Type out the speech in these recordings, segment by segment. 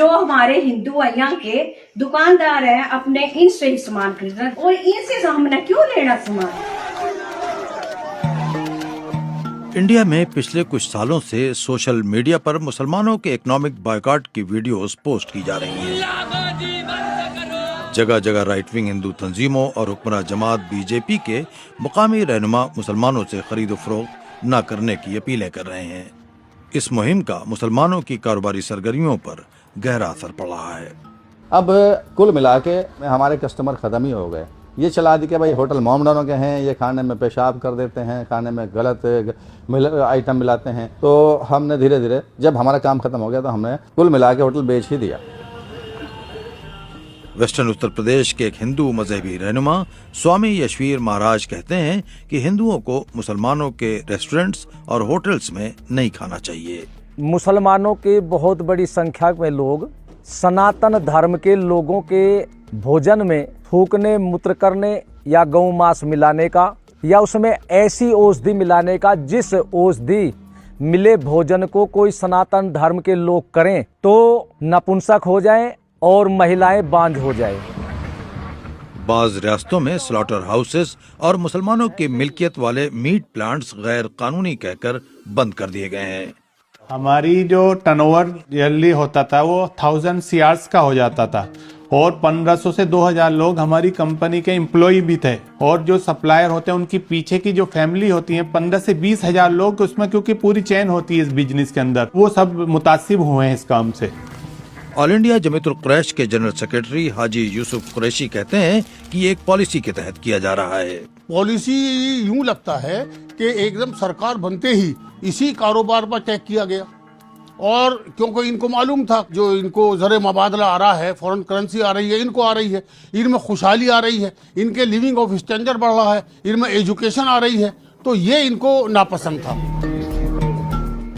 जो हमारे हिंदू यहाँ के दुकानदार हैं अपने इनसे ही सामान खरीदना और इनसे हमने क्यों लेना सामान। इंडिया में पिछले कुछ सालों से सोशल मीडिया पर मुसलमानों के इकोनॉमिक बॉयकॉट की वीडियोस पोस्ट की जा रही हैं। जगह जगह राइट विंग हिंदू तंजीमों और हुक्मरान जमात बीजेपी के मुकामी रहनुमा मुसलमानों से खरीदो फरोख्त न करने की अपीलें कर रहे हैं। इस मुहिम का मुसलमानों की कारोबारी सरगर्मियों पर गहरा असर पड़ रहा है। अब कुल मिला के हमारे कस्टमर ख़त्म ही हो गए। ये चला दी कि भाई होटल मोमडनों के हैं, ये खाने में पेशाब कर देते हैं, खाने में गलत आइटम मिलाते हैं। तो हमने धीरे धीरे जब हमारा काम ख़त्म हो गया तो हमने कुल मिला के होटल बेच ही दिया। वेस्टर्न उत्तर प्रदेश के एक हिंदू मजहबी रहनुमा स्वामी यशवीर महाराज कहते हैं कि हिंदुओं को मुसलमानों के रेस्टोरेंट्स और होटल्स में नहीं खाना चाहिए। मुसलमानों के बहुत बड़ी संख्या में लोग सनातन धर्म के लोगों के भोजन में थूकने, मूत्र करने या गौ मांस मिलाने का या उसमें ऐसी औषधि मिलाने का जिस औषधि मिले भोजन को कोई सनातन धर्म के लोग करें तो नपुंसक हो जाएं और महिलाएं बांझ हो जाएं। बाज रियासतों में स्लॉटर हाउसेस और मुसलमानों की मिल्कियत वाले मीट प्लांट्स गैर कानूनी कहकर बंद कर दिए गए हैं। हमारी जो टर्नओवर ईयरली होता था वो 1000 CRs का हो जाता था और 1500 से 2000 लोग हमारी कंपनी के एम्प्लॉय भी थे और जो सप्लायर होते हैं उनकी पीछे की जो फैमिली होती है 15 से 20 हजार लोग उसमें, क्योंकि पूरी चेन होती है इस बिजनेस के अंदर, वो सब मुतासिब हुए हैं इस काम से। ऑल इंडिया जमीयतुल कुरैश के जनरल सेक्रेटरी हाजी यूसुफ कुरैशी कहते हैं कि ये एक पॉलिसी के तहत किया जा रहा है। पॉलिसी यूं लगता है कि एकदम सरकार बनते ही इसी कारोबार पर तय किया गया और क्योंकि इनको मालूम था जो इनको ज़र मुबादला आ रहा है, फॉरेन करेंसी आ रही है, इनको आ रही है, इनमें खुशहाली आ रही है, इनके लिविंग ऑफ स्टैंडर्ड बढ़ रहा है, इनमें एजुकेशन आ रही है, तो ये इनको नापसंद था।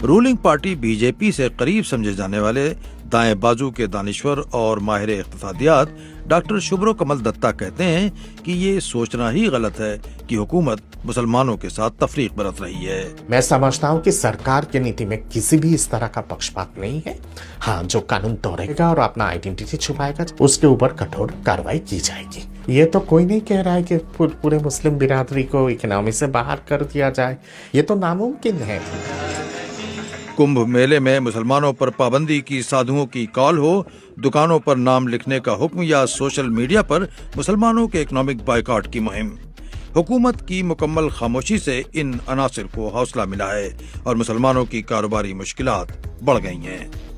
रूलिंग पार्टी बीजेपी से करीब समझे जाने वाले दाएं बाजू के दानिश्वर और माहिर इक़्तिसादियात डॉक्टर शुभ्रो कमल दत्ता कहते हैं कि ये सोचना ही गलत है कि हुकूमत मुसलमानों के साथ तफरीक बरत रही है। मैं समझता हूँ कि सरकार की नीति में किसी भी इस तरह का पक्षपात नहीं है। हाँ, जो कानून तोड़ेगा और अपना आइडेंटिटी छुपाएगा उसके ऊपर कठोर कार्रवाई की जाएगी। ये तो कोई नहीं कह रहा है कि पूरे मुस्लिम बिरादरी को इकोनॉमी से बाहर कर दिया जाए, ये तो नामुमकिन है। कुंभ मेले में मुसलमानों पर पाबंदी की साधुओं की कॉल हो, दुकानों पर नाम लिखने का हुक्म या सोशल मीडिया पर मुसलमानों के इकोनॉमिक बायकॉट की मुहिम, हुकूमत की मुकम्मल खामोशी से इन अनासिर को हौसला मिला है और मुसलमानों की कारोबारी मुश्किलात बढ़ गई हैं।